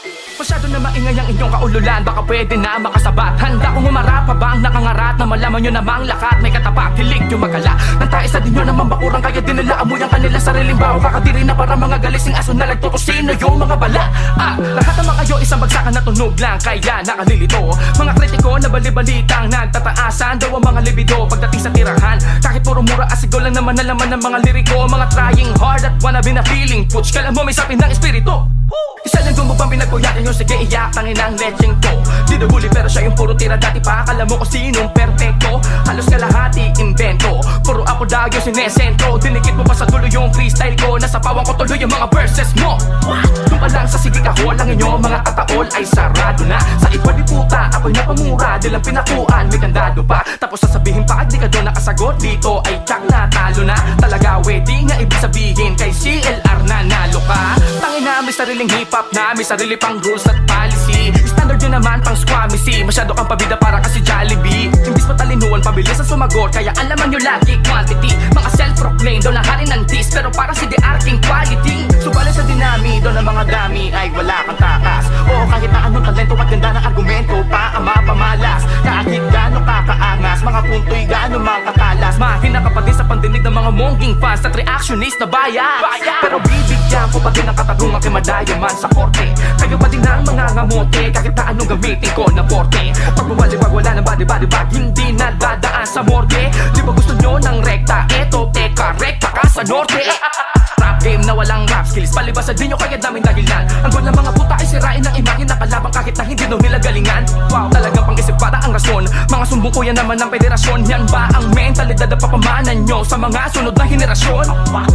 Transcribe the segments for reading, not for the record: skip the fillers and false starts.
Masyado na maingay ang inyong kaululan, baka pwede na makasabat. Handa kong umarap habang nakangarat na malaman nyo namang lakat. May katapat, hilig yung magala nang taisa din nyo naman bakurang, kaya din nila amoy ang kanila sariling baho. Kakadiri na para mga galising aso na nagtutusino yung mga bala. Lahat naman kayo isang bagsakan na tunog lang, kaya nakalilito. Mga kritiko na balibalitang nagtataasan daw ang mga libido pagdating sa tirahan. Kahit puro mura asigo lang naman na laman ng mga liriko. Mga trying hard at wannabe na feeling putsch, kala mo may sapin ng espiritu. Isa lang gumubang pinagkuyakan yung sige iyak, tangin ang lecheng to. Di nahuli pero siya yung puro tira dati pa. Akala mo kung sinong perfecto, halos kalahati invento. Puro ako daw yung sinesentro. Dinikit mo pa sa dulo yung freestyle ko, nasa pawang ko tuloy yung mga verses mo. Doon pa lang sa sige kahol, ang inyong mga kataol ay sarado na. Sa iba di puta, ako'y napamura, di lang pinakuan, may kandado pa. Tapos sasabihin pa at di ka doon nakasagot, dito ay tsak na talo na. Talaga wedding nga ibig sabihin, kay CLR na nalo ka. Tangin na may sariling hip-hop na, may sarili pang rules at policy. Standard yun naman pang squamisi, masyado kang pabida para kasi Jollibee. Imbis matalinuan, pabilis ang sumagot, kaya ang laman nyo lagi quantity. Mga self-proclaimed daw na hari ng tis, pero parang si The Arking quality. Subalit sa dinami, daw ng mga dami ay wala kang takas. Oo, kahit na anong talento at ganda ng argumento, pa ama pamalas. Kahit gano'ng kakaangas, mga punto'y gano'ng makatalas. Mahina ka pa din sa pandinig ng mga mongging fans at reactionist na bias. Pero bibigyan ko pa din ang katarungan kay madayaman sa korte. Kayo pa din ang mga ngamote, kahit na anong gamitin ko na porte. Pag bumaliwag wala ng body bag, hindi na dadaan sa morgue. Di ba gusto nyo ng rekta? Eto, teka, rekta ka sa norte. Rap game na walang rap skills, palibasan din nyo kaya daming dahilan. Ang goal ng mga puta ay sirain ang imahe na kalabang kahit na hindi daw nila galingan. Wow, talagang pang-isip para ang rason. Mga sumbong ko yan naman ng federasyon. Yan ba ang mentalidad na papamanan nyo sa mga sunod na henerasyon?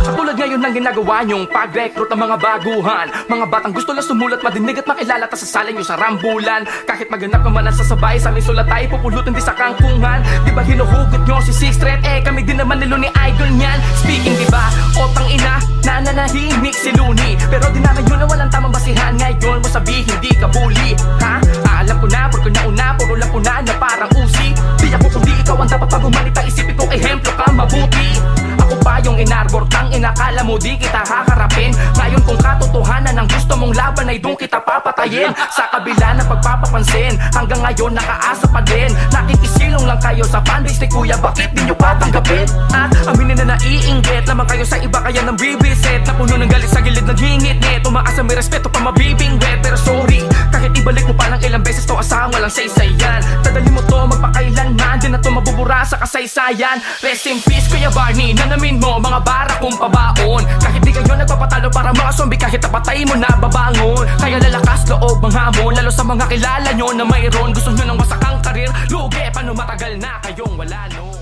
Katulad ngayon ng ginagawa nyong pag-recruit ng mga baguhan. Mga batang gusto lang sumulat, madinig at makilala, tas sasalin nyo sa rambulan. Kahit maganap naman ang sasabay sa aming sulat ay pupulutin di sa kangkungan. Di ba hinuhugot nyo si Six Threat? Kami din naman nilo ni Idol nyan. Speaking di ba, otang ina, nananahimik si Looney. Pero di namin yun na walang tamang basihan. Ngayon mo sabihin di ka bully, ha? Alam ko na, porque nauna, puro lang una na parang usi. Di ako kundi ikaw ang dapat pag humanita, isipin ko ehemplo ka mabuti. Ako pa yung inarbor, tang inakala mo di kita haharapin. Ngayon kung katotohanan ang gusto mong laban ay doon kita papatayin. Sa kabila ng pagpapapansin, hanggang ngayon nakaasa pa din. Nakikisilong lang kayo sa fanbase ni Kuya, bakit di nyo patanggapin? At aminin na naiinggit naman kayo sa iba, kaya nang bibisit. Na puno ng galit sa gilid ng hingit net, tumaas may respeto pa mabibingwet. Pero sorry, kahit ibalik mo pa ng ilang beses to, asang walang saysayan. Tadali mo to magpakailanman, di na to mabubura sa kasaysayan. Rest in peace Kuya Barney, nanamin mo mga bara kong pabaon. Kahit di kayo nagpapatalo para mga zombie, kahit napatay mo na babangon. Kaya lalakas loob mga hamon, lalo sa mga kilala nyo na mayroon gusto nyo ng wasakang karir. Lugi, paano matagal na kayong wala no?